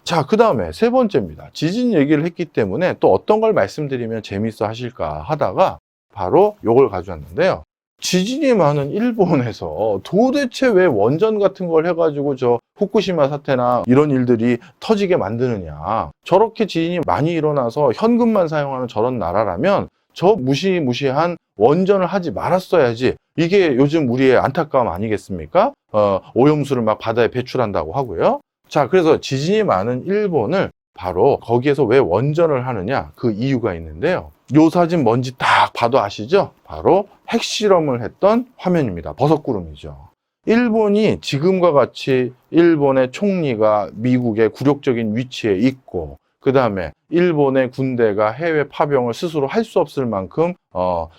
자, 그 다음에 세 번째입니다. 지진 얘기를 했기 때문에 또 어떤 걸 말씀드리면 재밌어 하실까 하다가 바로 요걸 가져왔는데요. 지진이 많은 일본에서 도대체 왜 원전 같은 걸 해가지고 저 후쿠시마 사태나 이런 일들이 터지게 만드느냐. 저렇게 지진이 많이 일어나서 현금만 사용하는 저런 나라라면 저 무시무시한 원전을 하지 말았어야지. 이게 요즘 우리의 안타까움 아니겠습니까? 오염수를 막 바다에 배출한다고 하고요. 자, 그래서 지진이 많은 일본을 바로 거기에서 왜 원전을 하느냐, 그 이유가 있는데요. 요 사진 뭔지 딱 봐도 아시죠? 바로 핵실험을 했던 화면입니다. 버섯구름이죠. 일본이 지금과 같이 일본의 총리가 미국의 굴욕적인 위치에 있고, 그 다음에 일본의 군대가 해외 파병을 스스로 할 수 없을 만큼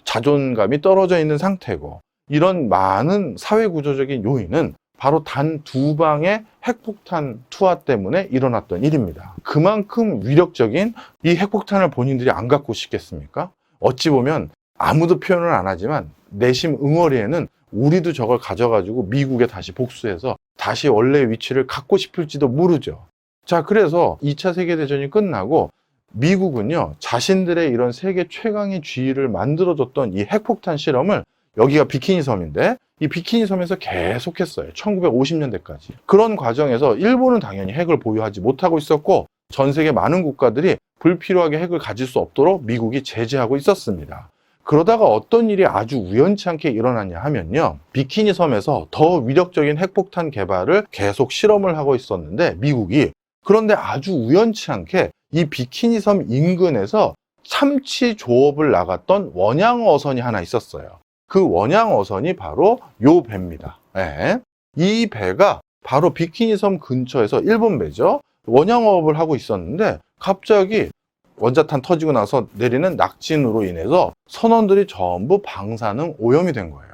자존감이 떨어져 있는 상태고, 이런 많은 사회구조적인 요인은 바로 단 두 방의 핵폭탄 투하 때문에 일어났던 일입니다. 그만큼 위력적인 이 핵폭탄을 본인들이 안 갖고 싶겠습니까? 어찌 보면 아무도 표현을 안 하지만 내심 응어리에는 우리도 저걸 가져가지고 미국에 다시 복수해서 다시 원래의 위치를 갖고 싶을지도 모르죠. 자, 그래서 2차 세계대전이 끝나고 미국은요, 자신들의 이런 세계 최강의 지위를 만들어줬던 이 핵폭탄 실험을, 여기가 비키니 섬인데 이 비키니 섬에서 계속했어요. 1950년대까지. 그런 과정에서 일본은 당연히 핵을 보유하지 못하고 있었고, 전 세계 많은 국가들이 불필요하게 핵을 가질 수 없도록 미국이 제재하고 있었습니다. 그러다가 어떤 일이 아주 우연치 않게 일어났냐 하면요, 비키니 섬에서 더 위력적인 핵폭탄 개발을 계속 실험을 하고 있었는데 미국이, 그런데 아주 우연치 않게 이 비키니 섬 인근에서 참치 조업을 나갔던 원양어선이 하나 있었어요. 그 원양어선이 바로 요 배입니다. 네. 이 배가 바로 비키니 섬 근처에서, 일본 배죠, 원양어업을 하고 있었는데 갑자기 원자탄 터지고 나서 내리는 낙진으로 인해서 선원들이 전부 방사능 오염이 된 거예요.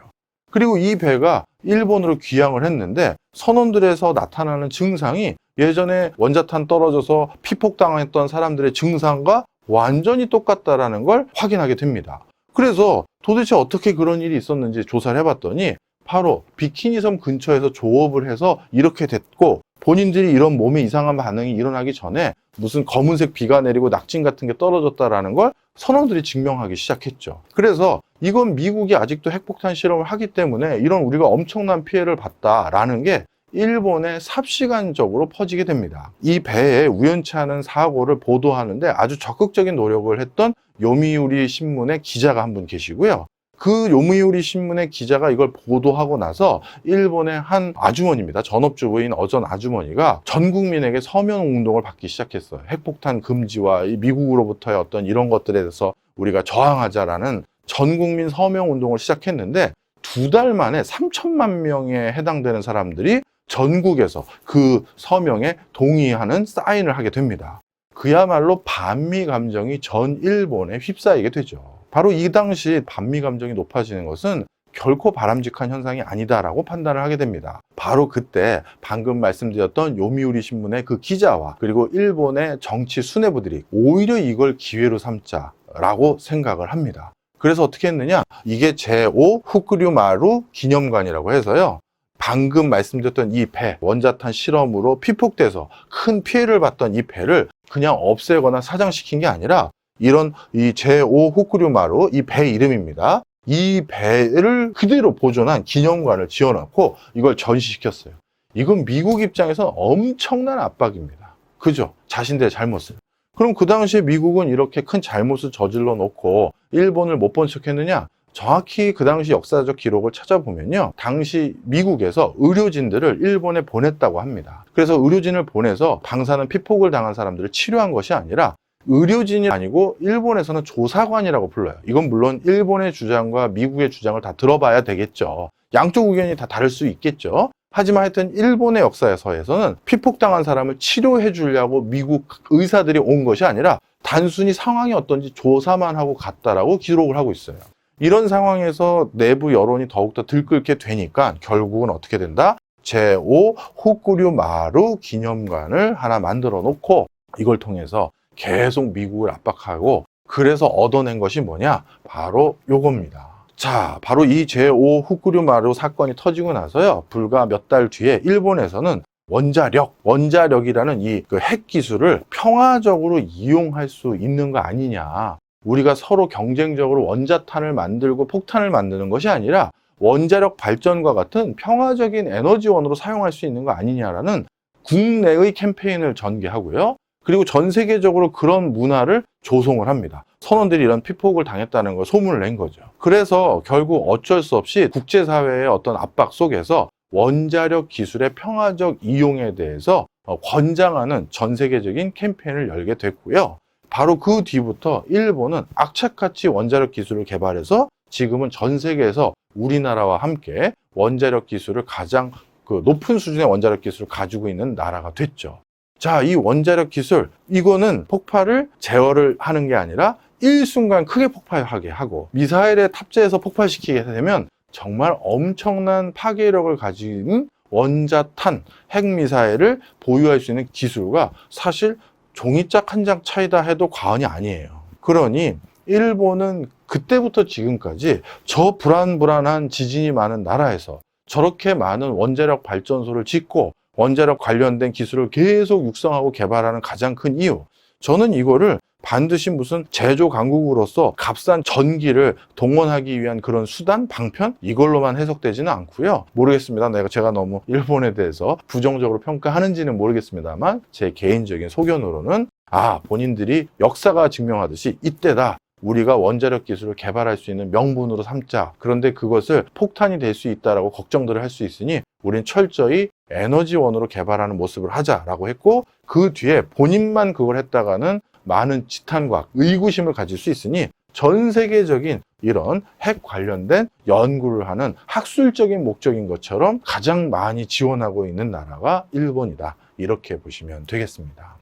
그리고 이 배가 일본으로 귀향을 했는데 선원들에서 나타나는 증상이 예전에 원자탄 떨어져서 피폭당했던 사람들의 증상과 완전히 똑같다라는 걸 확인하게 됩니다. 그래서 도대체 어떻게 그런 일이 있었는지 조사를 해봤더니 바로 비키니 섬 근처에서 조업을 해서 이렇게 됐고, 본인들이 이런 몸에 이상한 반응이 일어나기 전에 무슨 검은색 비가 내리고 낙진 같은 게 떨어졌다라는 걸 선원들이 증명하기 시작했죠. 그래서 이건 미국이 아직도 핵폭탄 실험을 하기 때문에 이런 우리가 엄청난 피해를 봤다라는 게 일본에 삽시간적으로 퍼지게 됩니다. 이 배에 우연치 않은 사고를 보도하는데 아주 적극적인 노력을 했던 요미우리 신문의 기자가 한 분 계시고요. 그 요미우리 신문의 기자가 이걸 보도하고 나서 일본의 한 아주머니입니다. 전업주부인 어전 아주머니가 전 국민에게 서명 운동을 받기 시작했어요. 핵폭탄 금지와 이 미국으로부터의 어떤 이런 것들에 대해서 우리가 저항하자라는 전 국민 서명 운동을 시작했는데 2달 만에 3천만 명에 해당되는 사람들이 전국에서 그 서명에 동의하는 사인을 하게 됩니다. 그야말로 반미 감정이 전 일본에 휩싸이게 되죠. 바로 이 당시 반미 감정이 높아지는 것은 결코 바람직한 현상이 아니다라고 판단을 하게 됩니다. 바로 그때 방금 말씀드렸던 요미우리 신문의 그 기자와 그리고 일본의 정치 수뇌부들이 오히려 이걸 기회로 삼자라고 생각을 합니다. 그래서 어떻게 했느냐, 이게 제5 후쿠류마루 기념관이라고 해서요, 방금 말씀드렸던 이 배, 원자탄 실험으로 피폭돼서 큰 피해를 봤던 이 배를 그냥 없애거나 사장시킨 게 아니라 이런 이 제5 후쿠류마루, 이 배 이름입니다. 이 배를 그대로 보존한 기념관을 지어놓고 이걸 전시시켰어요. 이건 미국 입장에서는 엄청난 압박입니다. 그죠? 자신들의 잘못을. 그럼 그 당시에 미국은 이렇게 큰 잘못을 저질러 놓고 일본을 못 본 척 했느냐? 정확히 그 당시 역사적 기록을 찾아보면요, 당시 미국에서 의료진들을 일본에 보냈다고 합니다. 그래서 의료진을 보내서 방사능 피폭을 당한 사람들을 치료한 것이 아니라, 의료진이 아니고 일본에서는 조사관이라고 불러요. 이건 물론 일본의 주장과 미국의 주장을 다 들어봐야 되겠죠. 양쪽 의견이 다 다를 수 있겠죠. 하지만 하여튼 일본의 역사에서는 피폭당한 사람을 치료해 주려고 미국 의사들이 온 것이 아니라 단순히 상황이 어떤지 조사만 하고 갔다라고 기록을 하고 있어요. 이런 상황에서 내부 여론이 더욱더 들끓게 되니까 결국은 어떻게 된다? 제5 후쿠류마루 기념관을 하나 만들어 놓고 이걸 통해서 계속 미국을 압박하고, 그래서 얻어낸 것이 뭐냐? 바로 요겁니다. 자, 바로 이 제5 후쿠류마루 사건이 터지고 나서요, 불과 몇 달 뒤에 일본에서는 원자력이라는 이 핵 기술을 평화적으로 이용할 수 있는 거 아니냐. 우리가 서로 경쟁적으로 원자탄을 만들고 폭탄을 만드는 것이 아니라 원자력 발전과 같은 평화적인 에너지원으로 사용할 수 있는 거 아니냐라는 국내의 캠페인을 전개하고요. 그리고 전 세계적으로 그런 문화를 조성을 합니다. 선원들이 이런 피폭을 당했다는 걸 소문을 낸 거죠. 그래서 결국 어쩔 수 없이 국제사회의 어떤 압박 속에서 원자력 기술의 평화적 이용에 대해서 권장하는 전 세계적인 캠페인을 열게 됐고요. 바로 그 뒤부터 일본은 악착같이 원자력 기술을 개발해서 지금은 전 세계에서 우리나라와 함께 원자력 기술을 가장 높은 수준의 원자력 기술을 가지고 있는 나라가 됐죠. 자, 이 원자력 기술, 이거는 폭발을 제어를 하는 게 아니라 일순간 크게 폭발하게 하고 미사일에 탑재해서 폭발시키게 되면 정말 엄청난 파괴력을 가진 원자탄, 핵미사일을 보유할 수 있는 기술과 사실 종이짝 한 장 차이다 해도 과언이 아니에요. 그러니 일본은 그때부터 지금까지 저 불안불안한 지진이 많은 나라에서 저렇게 많은 원자력 발전소를 짓고 원자력 관련된 기술을 계속 육성하고 개발하는 가장 큰 이유, 저는 이거를 반드시 무슨 제조 강국으로서 값싼 전기를 동원하기 위한 그런 수단, 방편? 이걸로만 해석되지는 않고요. 모르겠습니다. 제가 너무 일본에 대해서 부정적으로 평가하는지는 모르겠습니다만 제 개인적인 소견으로는 본인들이 역사가 증명하듯이 이때다. 우리가 원자력 기술을 개발할 수 있는 명분으로 삼자. 그런데 그것을 폭탄이 될 수 있다라고 걱정들을 할 수 있으니 우린 철저히 에너지원으로 개발하는 모습을 하자라고 했고, 그 뒤에 본인만 그걸 했다가는 많은 지탄과 의구심을 가질 수 있으니 전 세계적인 이런 핵 관련된 연구를 하는 학술적인 목적인 것처럼 가장 많이 지원하고 있는 나라가 일본이다. 이렇게 보시면 되겠습니다.